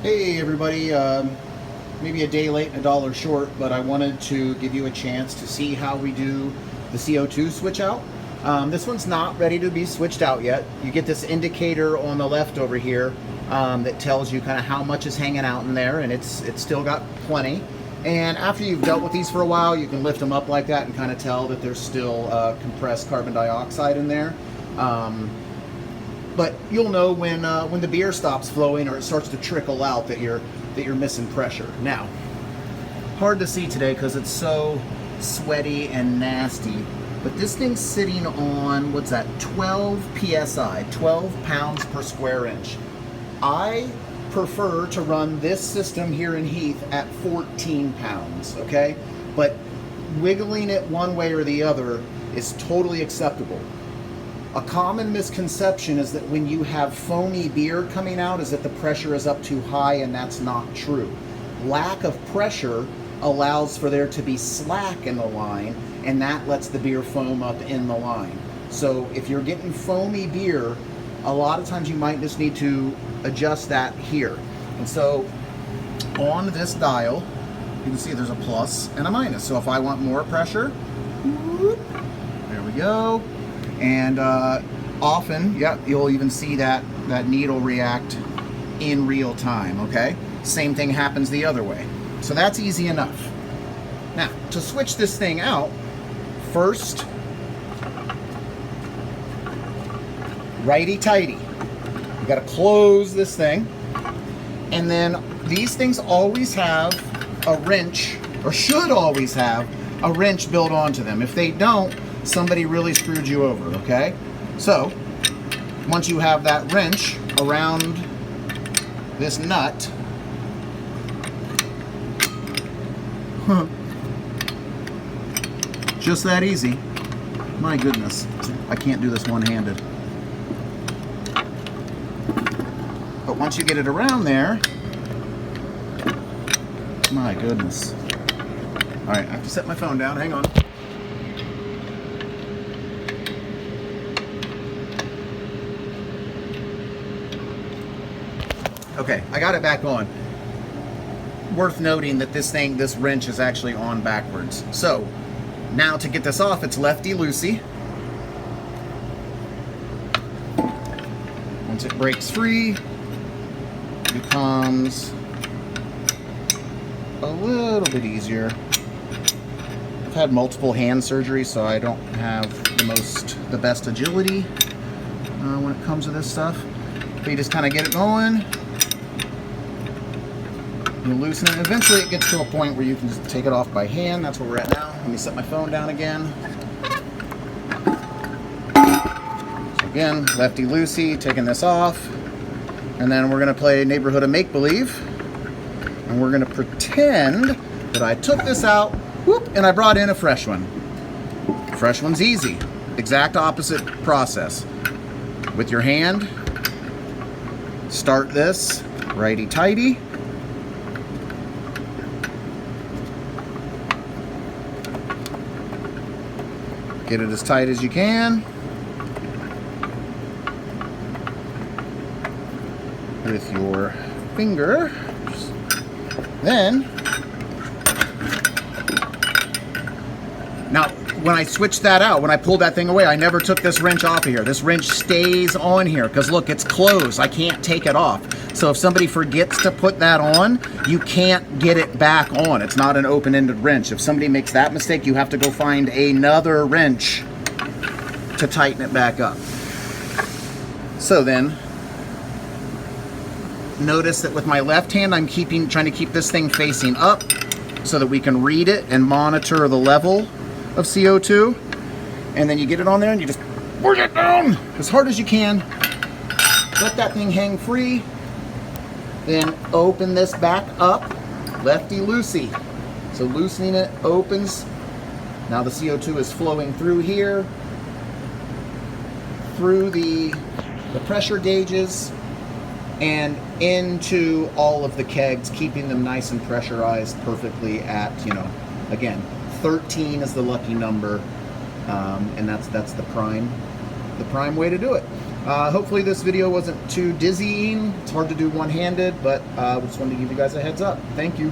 Hey everybody, maybe a day late and a dollar short, but I wanted to give you a chance to see how we do the CO2 switch out. This one's not ready to be switched out yet. You get this indicator on the left over here that tells you kind of how much is hanging out in there, and it's still got plenty. And after you've dealt with these for a while, you can lift them up like that and kind of tell that there's still compressed carbon dioxide in there. But you'll know when the beer stops flowing or it starts to trickle out that you're missing pressure. Now, hard to see today because it's so sweaty and nasty. But this thing's sitting on, what's that, 12 psi, 12 pounds per square inch. I prefer to run this system here in Heath at 14 pounds, okay? But wiggling it one way or the other is totally acceptable. A common misconception is that when you have foamy beer coming out is that the pressure is up too high, and that's not true. Lack of pressure allows for there to be slack in the line, and that lets the beer foam up in the line. So if you're getting foamy beer, a lot of times you might just need to adjust that here. And so on this dial, you can see there's a plus and a minus. So if I want more pressure, whoop, there we go. And often, yep, you'll even see that needle react in real time, okay? Same thing happens the other way. So that's easy enough. Now, to switch this thing out, first, righty-tighty. You gotta close this thing. And then these things always have a wrench, or should always have a wrench built onto them. If they don't, somebody really screwed you over, okay? So, once you have that wrench around this nut, just that easy. My goodness, I can't do this one-handed. But once you get it around there, my goodness. All right, I have to set my phone down, hang on. Okay, I got it back on. Worth noting that this wrench is actually on backwards. So, now to get this off, it's lefty-loosey. Once it breaks free, it becomes a little bit easier. I've had multiple hand surgeries, so I don't have the best agility when it comes to this stuff. But you just kind of get it going. You loosen it. Eventually it gets to a point where you can just take it off by hand. That's where we're at now. Let me set my phone down again. So again, lefty-loosey, taking this off. And then we're going to play Neighborhood of Make-Believe. And we're going to pretend that I took this out, whoop, and I brought in a fresh one. Fresh one's easy. Exact opposite process. With your hand, start this righty-tighty. Get it as tight as you can. With your finger. Then, now when I switched that out, when I pulled that thing away, I never took this wrench off of here. This wrench stays on here because look, it's closed. I can't take it off. So if somebody forgets to put that on, you can't get it back on. It's not an open-ended wrench. If somebody makes that mistake, you have to go find another wrench to tighten it back up. So then, notice that with my left hand, I'm trying to keep this thing facing up so that we can read it and monitor the level of CO2. And then you get it on there and you just push it down as hard as you can. Let that thing hang free. Then open this back up, lefty-loosey. So loosening it opens. Now the CO2 is flowing through here, through the pressure gauges, and into all of the kegs, keeping them nice and pressurized perfectly at, again, 13 is the lucky number, and that's the prime way to do it. Hopefully this video wasn't too dizzying. It's hard to do one-handed, but just wanted to give you guys a heads up. Thank you.